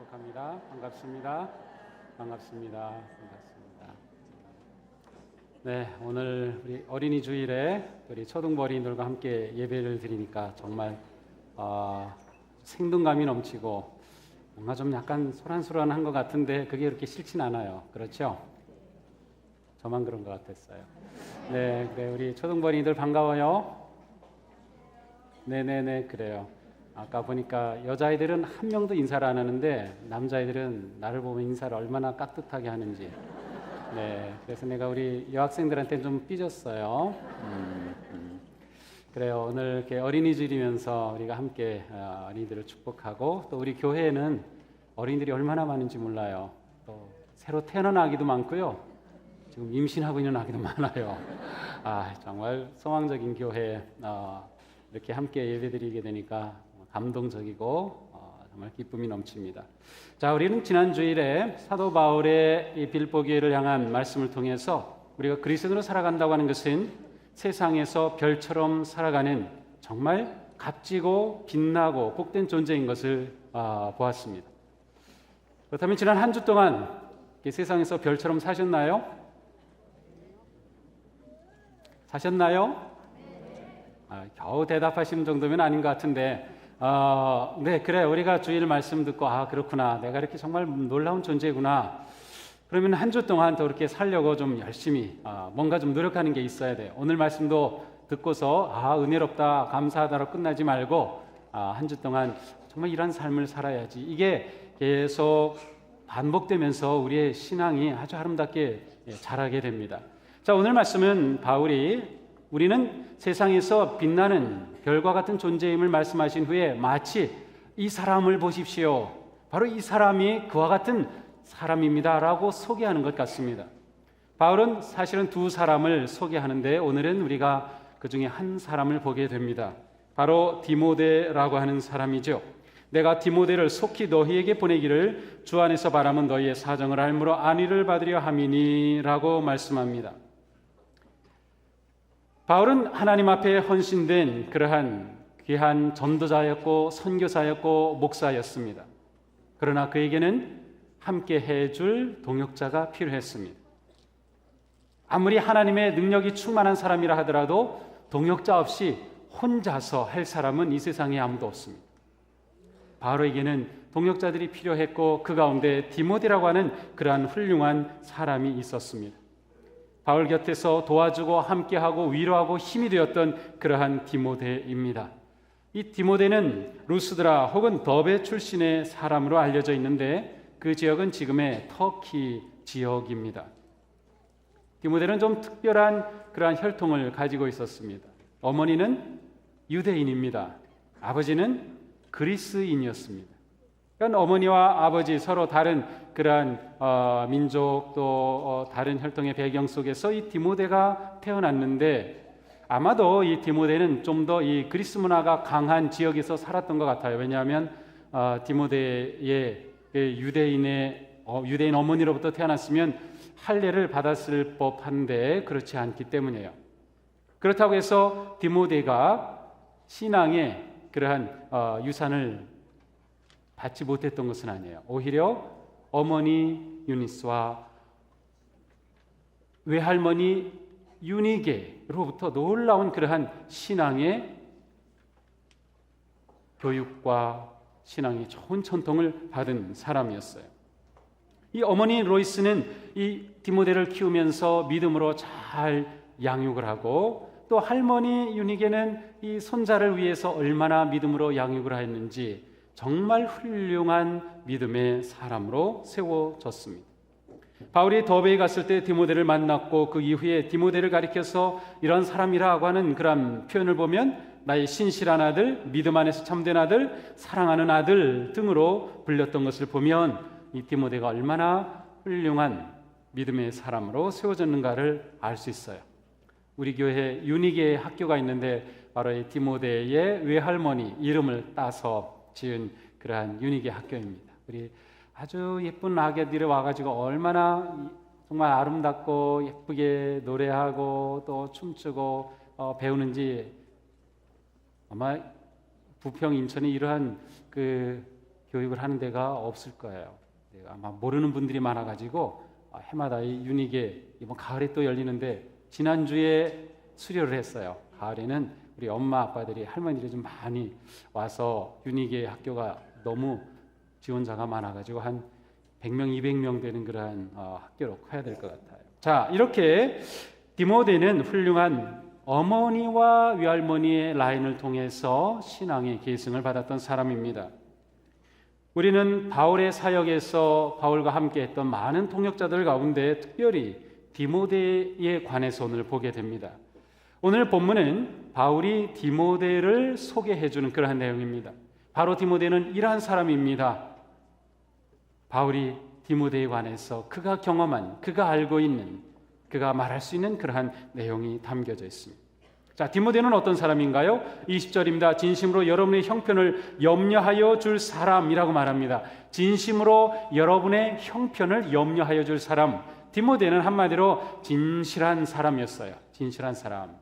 축복합니다. 반갑습니다. 반갑습니다. 반갑습니다. 네, 오늘 우리 어린이 주일에 우리 초등부어린이들과 함께 예배를 드리니까 정말 생동감이 넘치고 뭔가 좀 약간 소란소란한 것 같은데 그게 그렇게 싫진 않아요. 그렇죠? 저만 그런 것 같았어요. 네, 그래 우리 초등부어린이들 반가워요. 네네네, 그래요. 아까 보니까 여자아이들은 한 명도 인사를 안 하는데 남자아이들은 나를 보면 인사를 얼마나 깍듯하게 하는지. 네, 그래서 내가 우리 여학생들한테 좀 삐졌어요. 그래요. 오늘 이렇게 어린이주일이면서 우리가 함께 어린이들을 축복하고, 또 우리 교회에는 어린이들이 얼마나 많은지 몰라요. 또 새로 태어난 아기도 많고요. 지금 임신하고 있는 아기도 많아요. 정말 소망적인 교회 이렇게 함께 예배드리게 되니까 감동적이고 정말 기쁨이 넘칩니다. 자, 우리는 지난 주일에 사도 바울의 이 빌보기를 향한 말씀을 통해서 우리가 그리스도로 살아간다고 하는 것은 세상에서 별처럼 살아가는 정말 값지고 빛나고 복된 존재인 것을 보았습니다. 그렇다면 지난 한 주 동안 이 세상에서 별처럼 사셨나요? 겨우 대답하시는 정도면 아닌 것 같은데 네, 그래 우리가 주일 말씀 듣고 그렇구나, 내가 이렇게 정말 놀라운 존재구나. 그러면 한 주 동안 더 그렇게 살려고 좀 열심히 뭔가 좀 노력하는 게 있어야 돼요. 오늘 말씀도 듣고서 은혜롭다 감사하다로 끝나지 말고 한 주 동안 정말 이런 삶을 살아야지, 이게 계속 반복되면서 우리의 신앙이 아주 아름답게 자라게 됩니다. 자, 오늘 말씀은 바울이 우리는 세상에서 빛나는 별과 같은 존재임을 말씀하신 후에 마치 이 사람을 보십시오, 바로 이 사람이 그와 같은 사람입니다 라고 소개하는 것 같습니다. 바울은 사실은 두 사람을 소개하는데 오늘은 우리가 그 중에 한 사람을 보게 됩니다. 바로 디모데라고 하는 사람이죠. 내가 디모데를 속히 너희에게 보내기를 주 안에서 바람은 너희의 사정을 알므로 안위를 받으려 함이니 라고 말씀합니다. 바울은 하나님 앞에 헌신된 그러한 귀한 전도자였고 선교사였고 목사였습니다. 그러나 그에게는 함께 해줄 동역자가 필요했습니다. 아무리 하나님의 능력이 충만한 사람이라 하더라도 동역자 없이 혼자서 할 사람은 이 세상에 아무도 없습니다. 바울에게는 동역자들이 필요했고 그 가운데 디모데라고 하는 그러한 훌륭한 사람이 있었습니다. 바울 곁에서 도와주고 함께하고 위로하고 힘이 되었던 그러한 디모데입니다. 이 디모데는 루스드라 혹은 더베 출신의 사람으로 알려져 있는데 그 지역은 지금의 터키 지역입니다. 디모데는 좀 특별한 그러한 혈통을 가지고 있었습니다. 어머니는 유대인입니다. 아버지는 그리스인이었습니다. 그러니까 어머니와 아버지 서로 다른 그러한 민족 또 다른 혈통의 배경 속에서 이 디모데가 태어났는데 아마도 이 디모데는 좀 더 이 그리스 문화가 강한 지역에서 살았던 것 같아요. 왜냐하면 디모데의 유대인 어머니로부터 태어났으면 할례를 받았을 법한데 그렇지 않기 때문이에요. 그렇다고 해서 디모데가 신앙의 그러한 유산을 받지 못했던 것은 아니에요. 오히려 어머니 유니스와 외할머니 유니게로부터 놀라운 그러한 신앙의 교육과 신앙이 좋은 전통을 받은 사람이었어요. 이 어머니 로이스는 이 디모데를 키우면서 믿음으로 잘 양육을 하고, 또 할머니 유니게는 이 손자를 위해서 얼마나 믿음으로 양육을 했는지 정말 훌륭한 믿음의 사람으로 세워졌습니다. 바울이 더베에 갔을 때 디모데를 만났고 그 이후에 디모데를 가리켜서 이런 사람이라고 하는 그런 표현을 보면 나의 신실한 아들, 믿음 안에서 참된 아들, 사랑하는 아들 등으로 불렸던 것을 보면 이 디모데가 얼마나 훌륭한 믿음의 사람으로 세워졌는가를 알 수 있어요. 우리 교회에 유니게 학교가 있는데 바로 이 디모데의 외할머니 이름을 따서 지은 그러한 유니게 학교입니다. 우리 아주 예쁜 아기들이 와가지고 얼마나 정말 아름답고 예쁘게 노래하고 또 춤추고 배우는지, 아마 부평 인천에 이러한 그 교육을 하는 데가 없을 거예요. 아마 모르는 분들이 많아가지고 해마다 이 윤희계 이번 가을에 또 열리는데 지난주에 수료를 했어요. 가을에는 우리 엄마 아빠들이 할머니들이 좀 많이 와서 윤희계 학교가 너무 지원자가 많아가지고 한 100명, 200명 되는 그러한 학교로 커야 될 것 같아요. 자, 이렇게 디모데는 훌륭한 어머니와 외할머니의 라인을 통해서 신앙의 계승을 받았던 사람입니다. 우리는 바울의 사역에서 바울과 함께 했던 많은 통역자들 가운데 특별히 디모데에 관해서 오늘 보게 됩니다. 오늘 본문은 바울이 디모데를 소개해주는 그러한 내용입니다. 바로 디모데는 이러한 사람입니다. 바울이 디모데에 관해서 그가 경험한, 그가 알고 있는, 그가 말할 수 있는 그러한 내용이 담겨져 있습니다. 자, 디모데는 어떤 사람인가요? 20절입니다. 진심으로 여러분의 형편을 염려하여 줄 사람이라고 말합니다. 진심으로 여러분의 형편을 염려하여 줄 사람. 디모데는 한마디로 진실한 사람이었어요. 진실한 사람.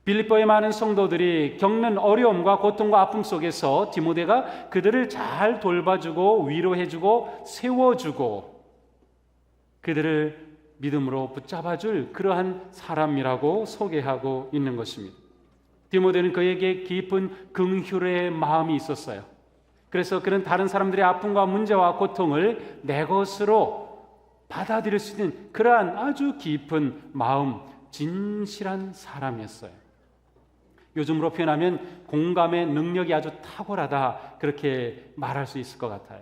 빌립보의 많은 성도들이 겪는 어려움과 고통과 아픔 속에서 디모데가 그들을 잘 돌봐주고 위로해주고 세워주고 그들을 믿음으로 붙잡아줄 그러한 사람이라고 소개하고 있는 것입니다. 디모데는 그에게 깊은 긍휼의 마음이 있었어요. 그래서 그는 다른 사람들의 아픔과 문제와 고통을 내 것으로 받아들일 수 있는 그러한 아주 깊은 마음, 진실한 사람이었어요. 요즘으로 표현하면 공감의 능력이 아주 탁월하다, 그렇게 말할 수 있을 것 같아요.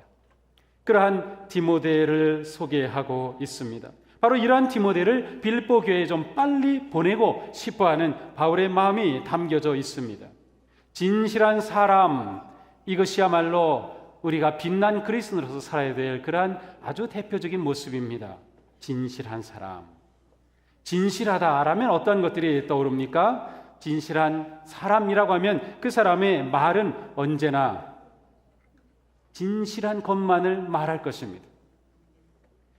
그러한 디모데를 소개하고 있습니다. 바로 이러한 디모데를 빌립보 교회에 좀 빨리 보내고 싶어하는 바울의 마음이 담겨져 있습니다. 진실한 사람, 이것이야말로 우리가 빛난 그리스도로서 살아야 될 그러한 아주 대표적인 모습입니다. 진실한 사람. 진실하다라면 어떤 것들이 떠오릅니까? 진실한 사람이라고 하면 그 사람의 말은 언제나 진실한 것만을 말할 것입니다.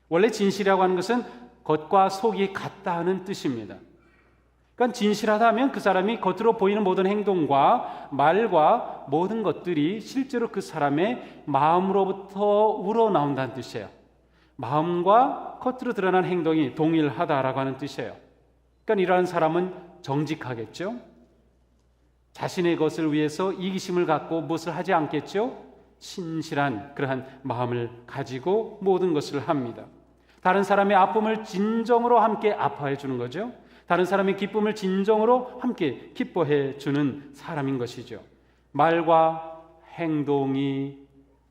원래 진실이라고 하는 것은 겉과 속이 같다 하는 뜻입니다. 그러니까 진실하다 하면 그 사람이 겉으로 보이는 모든 행동과 말과 모든 것들이 실제로 그 사람의 마음으로부터 우러나온다는 뜻이에요. 마음과 겉으로 드러난 행동이 동일하다라고 하는 뜻이에요. 그러니까 이러한 사람은 정직하겠죠. 자신의 것을 위해서 이기심을 갖고 무엇을 하지 않겠죠. 신실한 그러한 마음을 가지고 모든 것을 합니다. 다른 사람의 아픔을 진정으로 함께 아파해 주는 거죠. 다른 사람의 기쁨을 진정으로 함께 기뻐해 주는 사람인 것이죠. 말과 행동이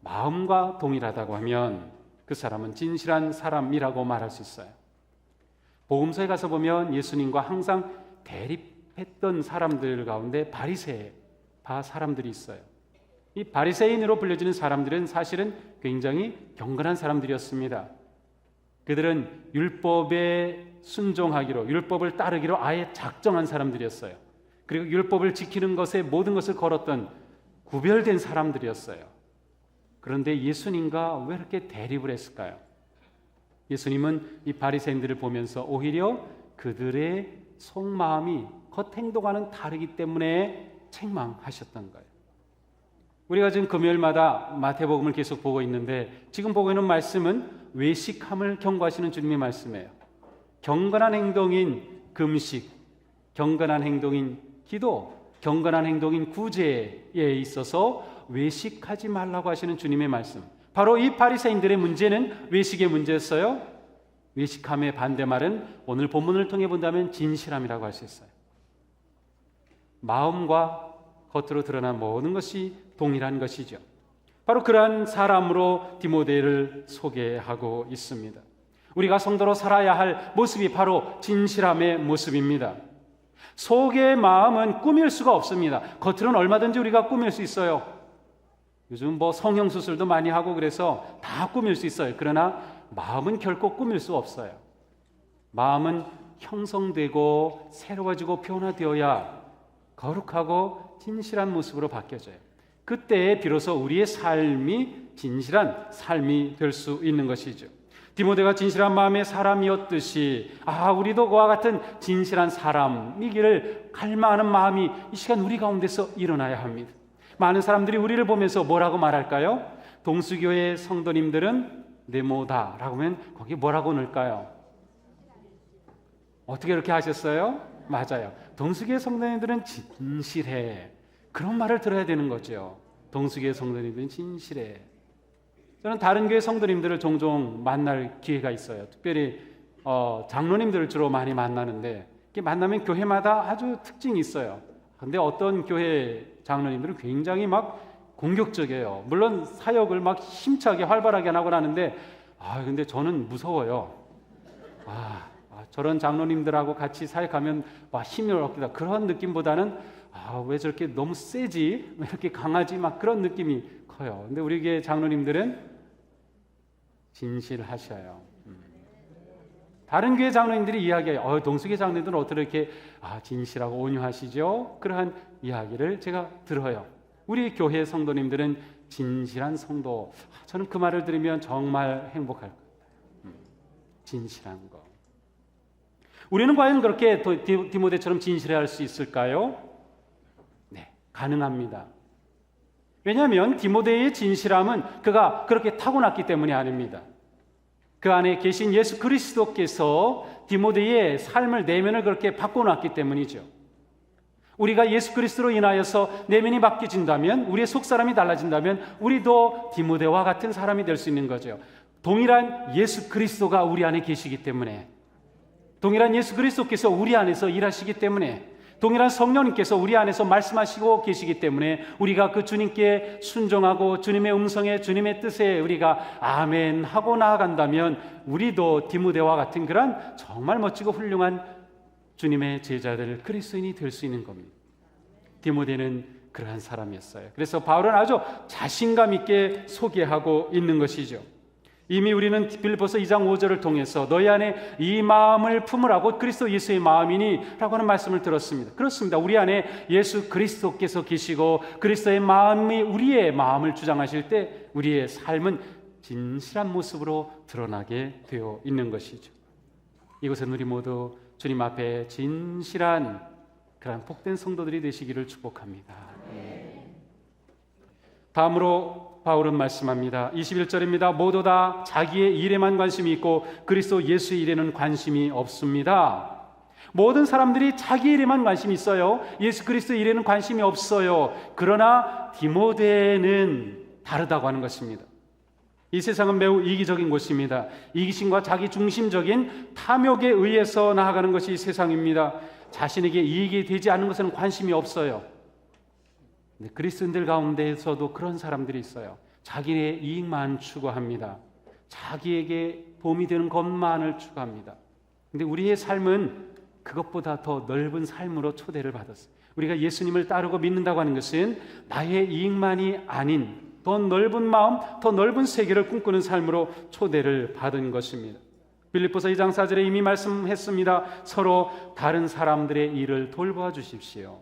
마음과 동일하다고 하면 그 사람은 진실한 사람이라고 말할 수 있어요. 복음서에 가서 보면 예수님과 항상 대립했던 사람들 가운데 바리새파 사람들이 있어요. 이 바리새인으로 불려지는 사람들은 사실은 굉장히 경건한 사람들이었습니다. 그들은 율법에 순종하기로, 율법을 따르기로 아예 작정한 사람들이었어요. 그리고 율법을 지키는 것에 모든 것을 걸었던 구별된 사람들이었어요. 그런데 예수님과 왜 이렇게 대립을 했을까요? 예수님은 이 바리새인들을 보면서 오히려 그들의 속마음이 겉행동과는 다르기 때문에 책망하셨던 거예요. 우리가 지금 금요일마다 마태복음을 계속 보고 있는데 지금 보고 있는 말씀은 외식함을 경고하시는 주님의 말씀이에요. 경건한 행동인 금식, 경건한 행동인 기도, 경건한 행동인 구제에 있어서 외식하지 말라고 하시는 주님의 말씀. 바로 이 바리새인들의 문제는 외식의 문제였어요. 외식함의 반대말은 오늘 본문을 통해 본다면 진실함이라고 할 수 있어요. 마음과 겉으로 드러난 모든 것이 동일한 것이죠. 바로 그러한 사람으로 디모데를 소개하고 있습니다. 우리가 성도로 살아야 할 모습이 바로 진실함의 모습입니다. 속의 마음은 꾸밀 수가 없습니다. 겉으로는 얼마든지 우리가 꾸밀 수 있어요. 요즘 성형수술도 많이 하고 그래서 다 꾸밀 수 있어요. 그러나 마음은 결코 꾸밀 수 없어요. 마음은 형성되고 새로워지고 변화되어야 거룩하고 진실한 모습으로 바뀌어져요. 그때 비로소 우리의 삶이 진실한 삶이 될 수 있는 것이죠. 디모데가 진실한 마음의 사람이었듯이 우리도 그와 같은 진실한 사람이기를 갈망하는 마음이 이 시간 우리 가운데서 일어나야 합니다. 많은 사람들이 우리를 보면서 뭐라고 말할까요? 동수교회 성도님들은 네모다라고 하면 거기 뭐라고 넣을까요? 어떻게 그렇게 하셨어요? 맞아요. 동수교회 성도님들은 진실해. 그런 말을 들어야 되는 거죠. 동수교회 성도님들은 진실해. 저는 다른 교회 성도님들을 종종 만날 기회가 있어요. 특별히 장로님들을 주로 많이 만나는데, 이렇게 만나면 교회마다 아주 특징이 있어요. 근데 어떤 교회 장로님들은 굉장히 막 공격적이에요. 물론 사역을 막 힘차게 활발하게 하곤 하는데, 근데 저는 무서워요. 저런 장로님들하고 같이 사역하면 막 힘이 얻기다, 그런 느낌보다는 왜 저렇게 너무 세지? 왜 이렇게 강하지? 막 그런 느낌이 커요. 근데 우리 교회 장로님들은 진실하셔요. 다른 교회 장로님들이 이야기해요. 동수교회 장로님들은 어떻게 이렇게 진실하고 온유하시죠? 그러한 이야기를 제가 들어요. 우리 교회 성도님들은 진실한 성도. 저는 그 말을 들으면 정말 행복할 것 같아요. 진실한 거. 우리는 과연 그렇게 디모데처럼 진실해야 할 수 있을까요? 네, 가능합니다. 왜냐하면 디모데의 진실함은 그가 그렇게 타고났기 때문이 아닙니다. 그 안에 계신 예수 그리스도께서 디모데의 삶을, 내면을 그렇게 바꿔놨기 때문이죠. 우리가 예수 그리스도로 인하여서 내면이 바뀌어진다면, 우리의 속사람이 달라진다면 우리도 디모데와 같은 사람이 될 수 있는 거죠. 동일한 예수 그리스도가 우리 안에 계시기 때문에, 동일한 예수 그리스도께서 우리 안에서 일하시기 때문에, 동일한 성령님께서 우리 안에서 말씀하시고 계시기 때문에 우리가 그 주님께 순종하고 주님의 음성에, 주님의 뜻에 우리가 아멘 하고 나아간다면 우리도 디모데와 같은 그런 정말 멋지고 훌륭한 주님의 제자들, 그리스도인이 될 수 있는 겁니다. 디모데는 그러한 사람이었어요. 그래서 바울은 아주 자신감 있게 소개하고 있는 것이죠. 이미 우리는 빌립보서 2장 5절을 통해서 너희 안에 이 마음을 품으라고 그리스도 예수의 마음이니 라고 하는 말씀을 들었습니다. 그렇습니다. 우리 안에 예수 그리스도께서 계시고 그리스도의 마음이 우리의 마음을 주장하실 때 우리의 삶은 진실한 모습으로 드러나게 되어 있는 것이죠. 이곳은 우리 모두 주님 앞에 진실한 그런 복된 성도들이 되시기를 축복합니다. 다음으로 바울은 말씀합니다. 21절입니다. 모두 다 자기의 일에만 관심이 있고 그리스도 예수의 일에는 관심이 없습니다. 모든 사람들이 자기 일에만 관심이 있어요. 예수 그리스도의 일에는 관심이 없어요. 그러나 디모데는 다르다고 하는 것입니다. 이 세상은 매우 이기적인 곳입니다. 이기심과 자기 중심적인 탐욕에 의해서 나아가는 것이 세상입니다. 자신에게 이익이 되지 않는 것에는 관심이 없어요. 그리스도인들 가운데에서도 그런 사람들이 있어요. 자기의 이익만 추구합니다. 자기에게 도움이 되는 것만을 추구합니다. 근데 우리의 삶은 그것보다 더 넓은 삶으로 초대를 받았어요. 우리가 예수님을 따르고 믿는다고 하는 것은 나의 이익만이 아닌 더 넓은 마음, 더 넓은 세계를 꿈꾸는 삶으로 초대를 받은 것입니다. 빌립보서 2장 4절에 이미 말씀했습니다. 서로 다른 사람들의 일을 돌보아 주십시오.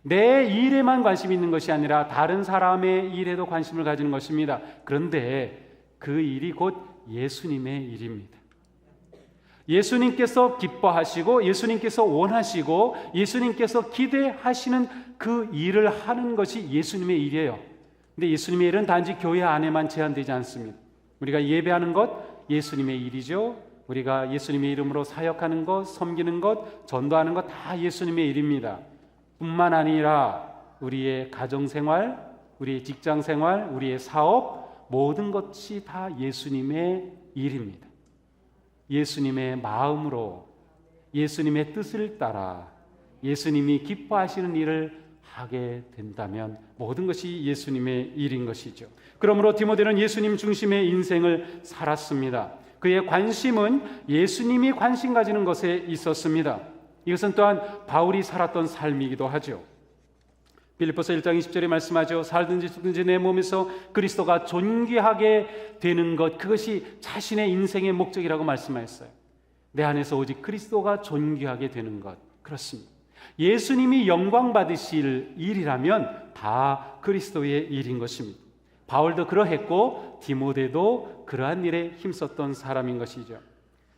내 일에만 관심이 있는 것이 아니라 다른 사람의 일에도 관심을 가지는 것입니다. 그런데 그 일이 곧 예수님의 일입니다. 예수님께서 기뻐하시고 예수님께서 원하시고 예수님께서 기대하시는 그 일을 하는 것이 예수님의 일이에요. 근데 예수님의 일은 단지 교회 안에만 제한되지 않습니다. 우리가 예배하는 것 예수님의 일이죠. 우리가 예수님의 이름으로 사역하는 것, 섬기는 것, 전도하는 것 다 예수님의 일입니다. 뿐만 아니라 우리의 가정생활, 우리의 직장생활, 우리의 사업, 모든 것이 다 예수님의 일입니다. 예수님의 마음으로, 예수님의 뜻을 따라 예수님이 기뻐하시는 일을 하게 된다면 모든 것이 예수님의 일인 것이죠. 그러므로 디모데는 예수님 중심의 인생을 살았습니다. 그의 관심은 예수님이 관심 가지는 것에 있었습니다. 이것은 또한 바울이 살았던 삶이기도 하죠. 빌립보서 1장 20절에 말씀하죠. 살든지 죽든지 내 몸에서 그리스도가 존귀하게 되는 것, 그것이 자신의 인생의 목적이라고 말씀하셨어요. 내 안에서 오직 그리스도가 존귀하게 되는 것, 그렇습니다. 예수님이 영광 받으실 일이라면 다 그리스도의 일인 것입니다. 바울도 그러했고 디모데도 그러한 일에 힘썼던 사람인 것이죠.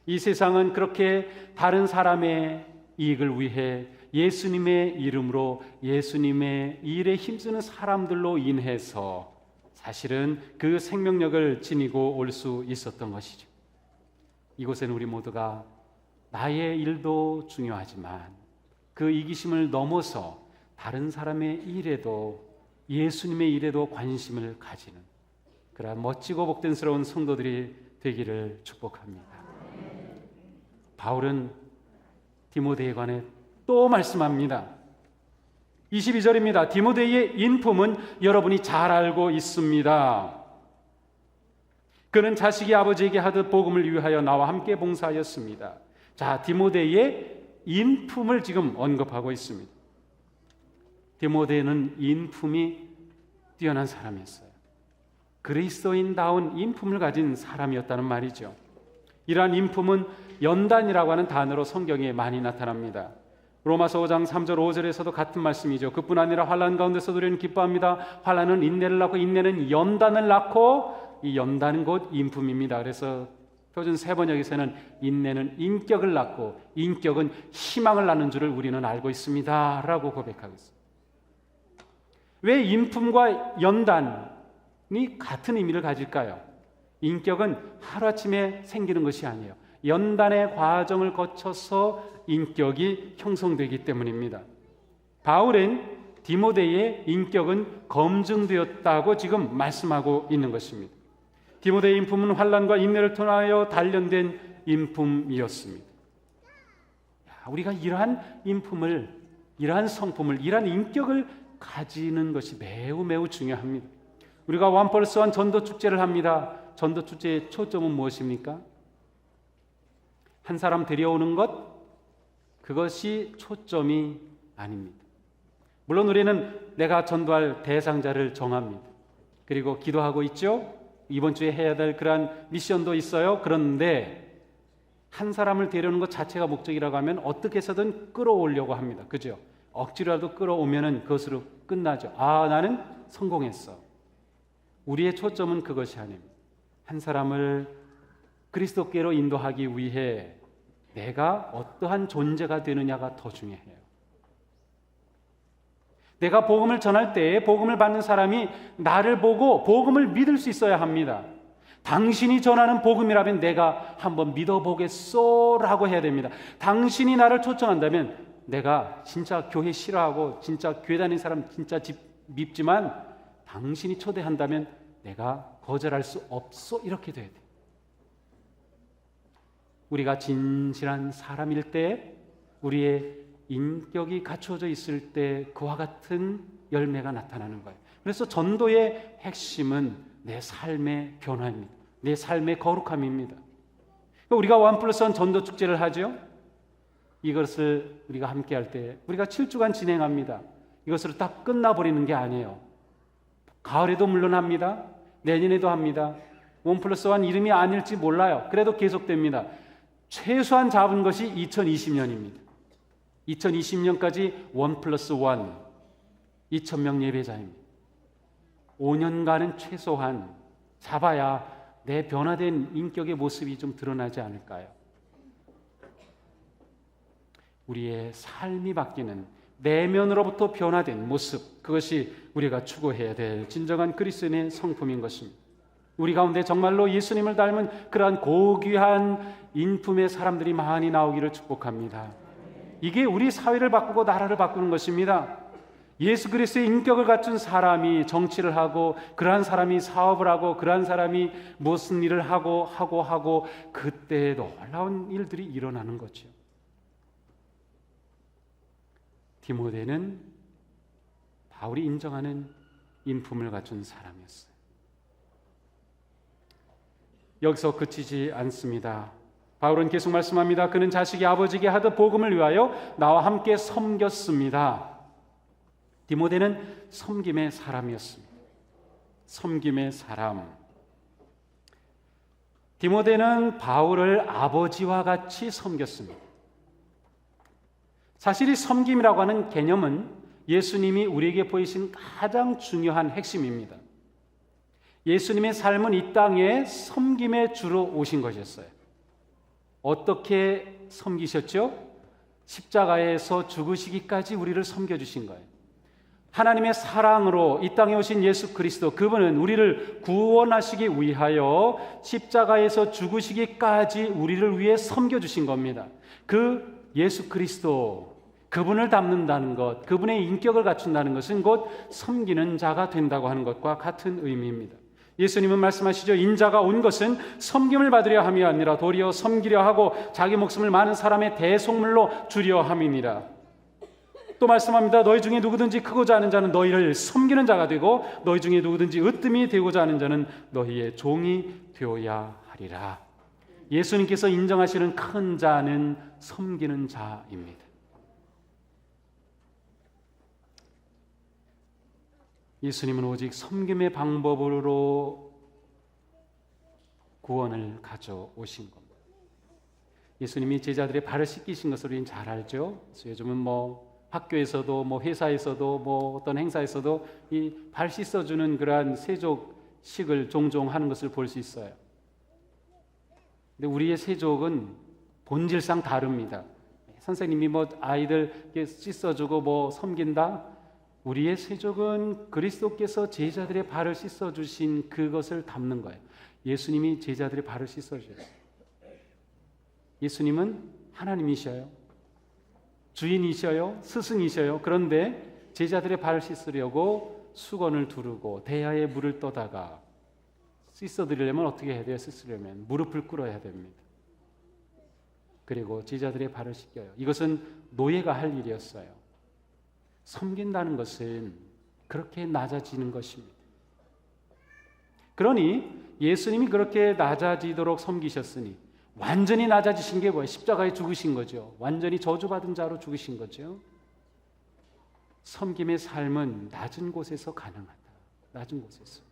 이 세상은 그렇게 다른 사람의 이익을 위해 예수님의 이름으로 예수님의 일에 힘쓰는 사람들로 인해서 사실은 그 생명력을 지니고 올 수 있었던 것이죠. 이곳에는 우리 모두가 나의 일도 중요하지만 그 이기심을 넘어서 다른 사람의 일에도, 예수님의 일에도 관심을 가지는 그러한 멋지고 복된스러운 성도들이 되기를 축복합니다. 바울은 디모데에 관해 또 말씀합니다. 22절입니다. 디모데의 인품은 여러분이 잘 알고 있습니다. 그는 자식이 아버지에게 하듯 복음을 위하여 나와 함께 봉사하였습니다. 자, 디모데의 인품을 지금 언급하고 있습니다. 디모데는 인품이 뛰어난 사람이었어요. 그리스도인다운 인품을 가진 사람이었다는 말이죠. 이러한 인품은 연단이라고 하는 단어로 성경에 많이 나타납니다. 로마서 5장 3절 5절에서도 같은 말씀이죠. 그뿐 아니라 환난 가운데서도 우리는 기뻐합니다. 환난은 인내를 낳고 인내는 연단을 낳고 이 연단은 곧 인품입니다. 그래서 표준 세번역에서는 인내는 인격을 낳고 인격은 희망을 낳는 줄을 우리는 알고 있습니다 라고 고백하고 있습니다. 왜 인품과 연단이 같은 의미를 가질까요? 인격은 하루아침에 생기는 것이 아니에요. 연단의 과정을 거쳐서 인격이 형성되기 때문입니다. 바울은 디모데의 인격은 검증되었다고 지금 말씀하고 있는 것입니다. 디모데의 인품은 환난과 인내를 통하여 단련된 인품이었습니다. 우리가 이러한 인품을, 이러한 성품을, 이러한 인격을 가지는 것이 매우 매우 중요합니다. 우리가 1+1 전도축제를 합니다. 전도축제의 초점은 무엇입니까? 한 사람 데려오는 것, 그것이 초점이 아닙니다. 물론 우리는 내가 전도할 대상자를 정합니다. 그리고 기도하고 있죠. 이번 주에 해야 될 그러한 미션도 있어요. 그런데 한 사람을 데려오는 것 자체가 목적이라고 하면 어떻게 해서든 끌어오려고 합니다. 그죠? 억지로라도 끌어오면은 그것으로 끝나죠. 아, 나는 성공했어. 우리의 초점은 그것이 아닙니다. 한 사람을 그리스도께로 인도하기 위해 내가 어떠한 존재가 되느냐가 더 중요해요. 내가 복음을 전할 때 복음을 받는 사람이 나를 보고 복음을 믿을 수 있어야 합니다. 당신이 전하는 복음이라면 내가 한번 믿어보겠소 라고 해야 됩니다. 당신이 나를 초청한다면 내가 진짜 교회 싫어하고 진짜 교회 다니는 사람 진짜 밉지만 당신이 초대한다면 내가 거절할 수 없소 이렇게 돼야 돼요. 우리가 진실한 사람일 때, 우리의 인격이 갖추어져 있을 때 그와 같은 열매가 나타나는 거예요. 그래서 전도의 핵심은 내 삶의 변화입니다. 내 삶의 거룩함입니다. 우리가 1+1 전도축제를 하죠. 이것을 우리가 함께 할 때 우리가 7주간 진행합니다. 이것으로 딱 끝나버리는 게 아니에요. 가을에도 물론 합니다. 내년에도 합니다. 1+1 이름이 아닐지 몰라요. 그래도 계속됩니다. 최소한 잡은 것이 2020년입니다. 2020년까지 1+1 2,000명 예배자입니다. 5년간은 최소한 잡아야 내 변화된 인격의 모습이 좀 드러나지 않을까요? 우리의 삶이 바뀌는 내면으로부터 변화된 모습, 그것이 우리가 추구해야 될 진정한 그리스도인의 성품인 것입니다. 우리 가운데 정말로 예수님을 닮은 그러한 고귀한 인품의 사람들이 많이 나오기를 축복합니다. 이게 우리 사회를 바꾸고 나라를 바꾸는 것입니다. 예수 그리스도의 인격을 갖춘 사람이 정치를 하고, 그러한 사람이 사업을 하고, 그러한 사람이 무슨 일을 하고 그때 놀라운 일들이 일어나는 거죠. 디모데는 바울이 인정하는 인품을 갖춘 사람이었어요. 여기서 그치지 않습니다. 바울은 계속 말씀합니다. 그는 자식이 아버지에게 하듯 복음을 위하여 나와 함께 섬겼습니다. 디모데는 섬김의 사람이었습니다. 섬김의 사람. 디모데는 바울을 아버지와 같이 섬겼습니다. 사실 이 섬김이라고 하는 개념은 예수님이 우리에게 보이신 가장 중요한 핵심입니다. 예수님의 삶은 이 땅에 섬김의 주로 오신 것이었어요. 어떻게 섬기셨죠? 십자가에서 죽으시기까지 우리를 섬겨주신 거예요. 하나님의 사랑으로 이 땅에 오신 예수 그리스도, 그분은 우리를 구원하시기 위하여 십자가에서 죽으시기까지 우리를 위해 섬겨주신 겁니다. 그 예수 그리스도, 그분을 닮는다는 것, 그분의 인격을 갖춘다는 것은 곧 섬기는 자가 된다고 하는 것과 같은 의미입니다. 예수님은 말씀하시죠. 인자가 온 것은 섬김을 받으려 함이 아니라 도리어 섬기려 하고 자기 목숨을 많은 사람의 대속물로 주려 함이니라. 또 말씀합니다. 너희 중에 누구든지 크고자 하는 자는 너희를 섬기는 자가 되고 너희 중에 누구든지 으뜸이 되고자 하는 자는 너희의 종이 되어야 하리라. 예수님께서 인정하시는 큰 자는 섬기는 자입니다. 예수님은 오직 섬김의 방법으로 구원을 가져오신 겁니다. 예수님이 제자들의 발을 씻기신 것을 우리는 잘 알죠. 그래서 요즘은 학교에서도 회사에서도 어떤 행사에서도 이 발 씻어주는 그러한 세족식을 종종 하는 것을 볼 수 있어요. 근데 우리의 세족은 본질상 다릅니다. 선생님이 아이들 씻어주고 섬긴다. 우리의 세족은 그리스도께서 제자들의 발을 씻어주신 그것을 담는 거예요. 예수님이 제자들의 발을 씻어주셨어요. 예수님은 하나님이셔요. 주인이셔요. 스승이셔요. 그런데 제자들의 발을 씻으려고 수건을 두르고 대야에 물을 떠다가 씻어드리려면 어떻게 해야 돼요? 씻으려면 무릎을 꿇어야 됩니다. 그리고 제자들의 발을 씻겨요. 이것은 노예가 할 일이었어요. 섬긴다는 것은 그렇게 낮아지는 것입니다. 그러니 예수님이 그렇게 낮아지도록 섬기셨으니 완전히 낮아지신 게 뭐예요? 십자가에 죽으신 거죠. 완전히 저주받은 자로 죽으신 거죠. 섬김의 삶은 낮은 곳에서 가능하다. 낮은 곳에서.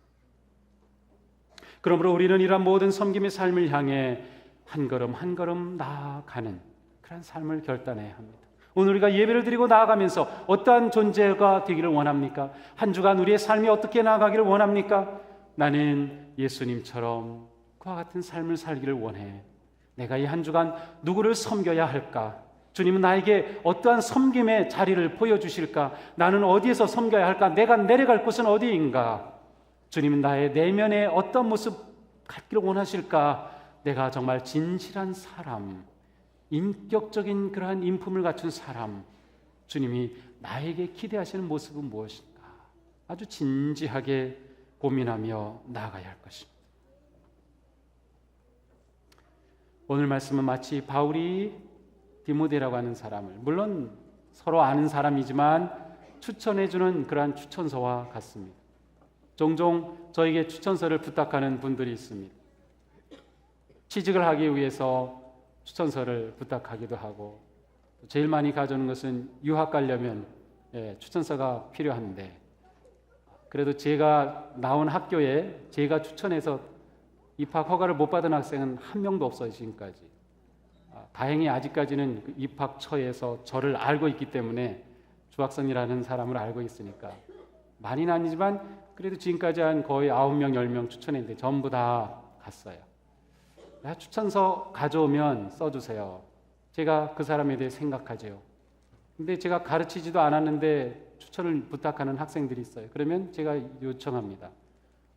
그러므로 우리는 이러한 모든 섬김의 삶을 향해 한 걸음 한 걸음 나아가는 그런 삶을 결단해야 합니다. 오늘 우리가 예배를 드리고 나아가면서 어떠한 존재가 되기를 원합니까? 한 주간 우리의 삶이 어떻게 나아가기를 원합니까? 나는 예수님처럼 그와 같은 삶을 살기를 원해. 내가 이 한 주간 누구를 섬겨야 할까? 주님은 나에게 어떠한 섬김의 자리를 보여주실까? 나는 어디에서 섬겨야 할까? 내가 내려갈 곳은 어디인가? 주님은 나의 내면에 어떤 모습 갖기를 원하실까? 내가 정말 진실한 사람, 인격적인 그러한 인품을 갖춘 사람, 주님이 나에게 기대하시는 모습은 무엇인가? 아주 진지하게 고민하며 나아가야 할 것입니다. 오늘 말씀은 마치 바울이 디모데라고 하는 사람을, 물론 서로 아는 사람이지만 추천해주는 그러한 추천서와 같습니다. 종종 저에게 추천서를 부탁하는 분들이 있습니다. 취직을 하기 위해서 추천서를 부탁하기도 하고, 제일 많이 가져오는 것은 유학 가려면 추천서가 필요한데, 그래도 제가 나온 학교에 제가 추천해서 입학 허가를 못 받은 학생은 한 명도 없어요, 지금까지. 다행히 아직까지는 그 입학처에서 저를 알고 있기 때문에 주학선이라는 사람을 알고 있으니까 많이는 아니지만 그래도 지금까지 한 거의 9명, 10명 추천했는데 전부 다 갔어요. 추천서 가져오면 써주세요. 제가 그 사람에 대해 생각하죠. 근데 제가 가르치지도 않았는데 추천을 부탁하는 학생들이 있어요. 그러면 제가 요청합니다.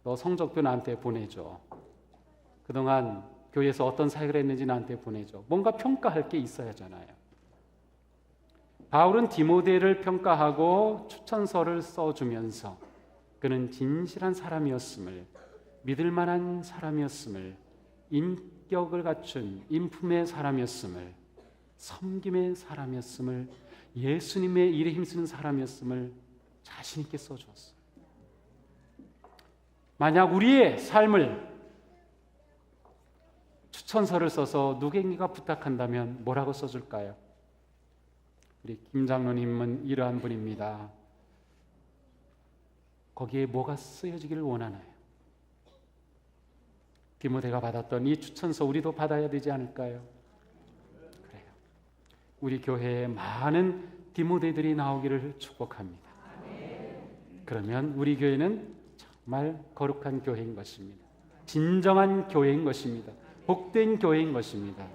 너 성적표 나한테 보내줘. 그동안 교회에서 어떤 사역을 했는지 나한테 보내줘. 뭔가 평가할 게 있어야 하잖아요. 바울은 디모데를 평가하고 추천서를 써주면서 그는 진실한 사람이었음을, 믿을 만한 사람이었음을, 인격을 갖춘 인품의 사람이었음을, 섬김의 사람이었음을, 예수님의 일에 힘쓰는 사람이었음을 자신 있게 써주었어요. 만약 우리의 삶을 추천서를 써서 누구에게가 부탁한다면 뭐라고 써줄까요? 우리 김 장로님은 이러한 분입니다. 거기에 뭐가 쓰여지기를 원하나요? 디모데가 받았던 이 추천서 우리도 받아야 되지 않을까요? 그래요. 우리 교회에 많은 디모데들이 나오기를 축복합니다. 그러면 우리 교회는 정말 거룩한 교회인 것입니다. 진정한 교회인 것입니다. 복된 교회인 것입니다.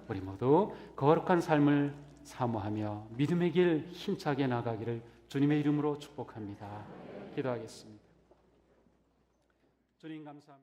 우리 모두 거룩한 삶을 사모하며 믿음의 길 힘차게 나가기를 주님의 이름으로 축복합니다. 기도하겠습니다. 주님 감사합니다.